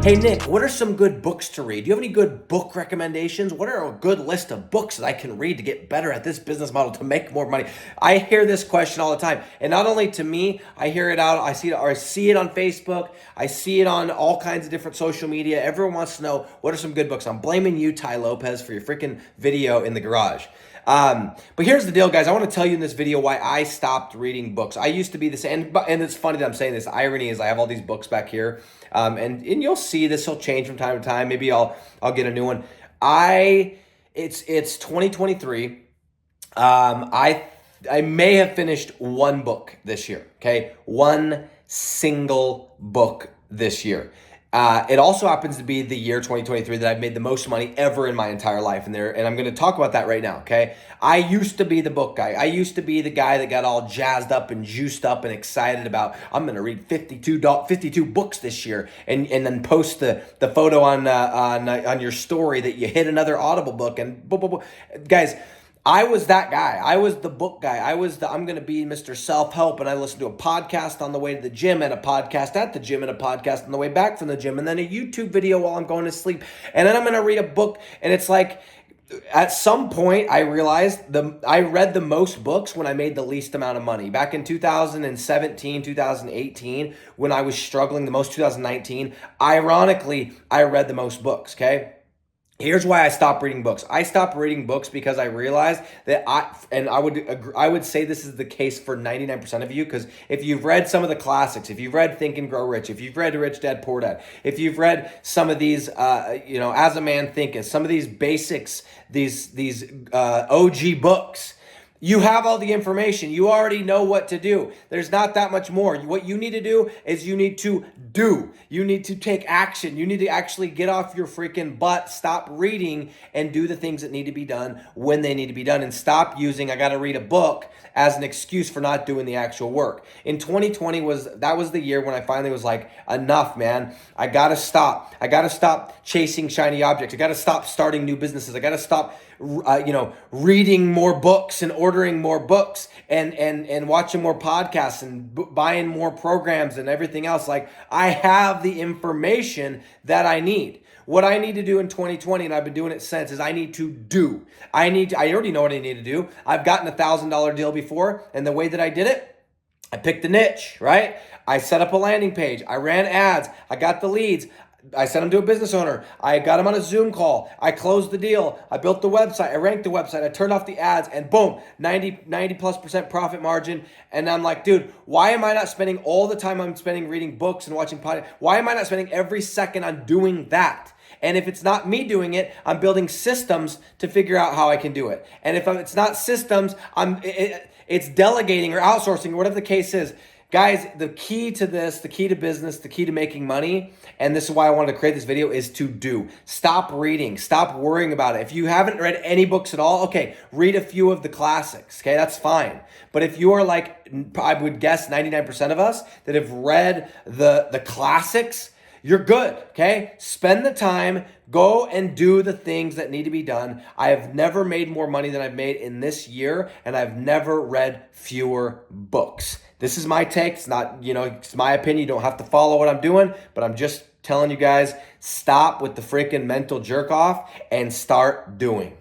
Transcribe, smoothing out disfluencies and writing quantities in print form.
Hey Nick, what are some good books to read? Do you have any good book recommendations? What are a good list of books that I can read to get better at this business model to make more money? I hear this question all the time, and not only to me, I hear it out. I see it on Facebook. I see it on all kinds of different social media. Everyone wants to know what are some good books. I'm blaming you, Ty Lopez, for your freaking video in the garage. But here's the deal, guys. I want to tell you in this video why I stopped reading books. I used to be this, and it's funny that I'm saying this. Irony is I have all these books back here, and you'll see this will change from time to time. Maybe I'll get a new one. It's 2023. I may have finished one book this year. Okay, one single book this year. It also happens to be the year 2023 that I've made the most money ever in my entire life. And I'm going to talk about that right now, okay? I used to be the book guy. I used to be the guy that got all jazzed up and juiced up and excited about, I'm going to read 52 books this year and then post the photo on your story that you hit another Audible book and blah, blah, blah. Guys, I was that guy. I was the book guy. I'm going to be Mr. Self-Help, and I listened to a podcast on the way to the gym and a podcast at the gym and a podcast on the way back from the gym and then a YouTube video while I'm going to sleep. And then I'm going to read a book, and it's like at some point I realized I read the most books when I made the least amount of money. Back in 2017, 2018, when I was struggling the most, 2019, ironically, I read the most books, okay? Here's why I stopped reading books. I stopped reading books because I realized that I would say this is the case for 99% of you, because if you've read some of the classics, if you've read Think and Grow Rich, if you've read Rich Dad Poor Dad, if you've read some of these, As a Man Thinketh, some of these basics, these OG books, you have all the information. You already know what to do. There's not that much more. What you need to do is you need to do. You need to take action. You need to actually get off your freaking butt, stop reading, and do the things that need to be done when they need to be done, and stop using, I got to read a book, as an excuse for not doing the actual work. In 2020 was the year when I finally was like, enough, man. I got to stop. I got to stop chasing shiny objects. I got to stop starting new businesses. I got to stop reading more books and ordering more books and watching more podcasts and buying more programs and everything else. Like, I have the information that I need. What I need to do in 2020, and I've been doing it since, is I need to do. I already know what I need to do. I've gotten a $1,000 deal before, and the way that I did it, I picked a niche, right? I set up a landing page. I ran ads. I got the leads. I sent them to a business owner. I got them on a Zoom call. I closed the deal. I built the website. I ranked the website. I turned off the ads, and boom, 90+% profit margin. And I'm like, dude, why am I not spending all the time I'm spending reading books and watching podcasts? Why am I not spending every second on doing that? And if it's not me doing it, I'm building systems to figure out how I can do it. And if it's not systems, it's delegating or outsourcing or whatever the case is. Guys, the key to this, the key to business, the key to making money, and this is why I wanted to create this video, is to do. Stop reading. Stop worrying about it. If you haven't read any books at all, okay, read a few of the classics, okay? That's fine. But if you are like, I would guess 99% of us that have read the classics, you're good, okay? Spend the time, go and do the things that need to be done. I have never made more money than I've made in this year, and I've never read fewer books. This is my take. It's not, it's my opinion. You don't have to follow what I'm doing, but I'm just telling you guys, stop with the freaking mental jerk off and start doing.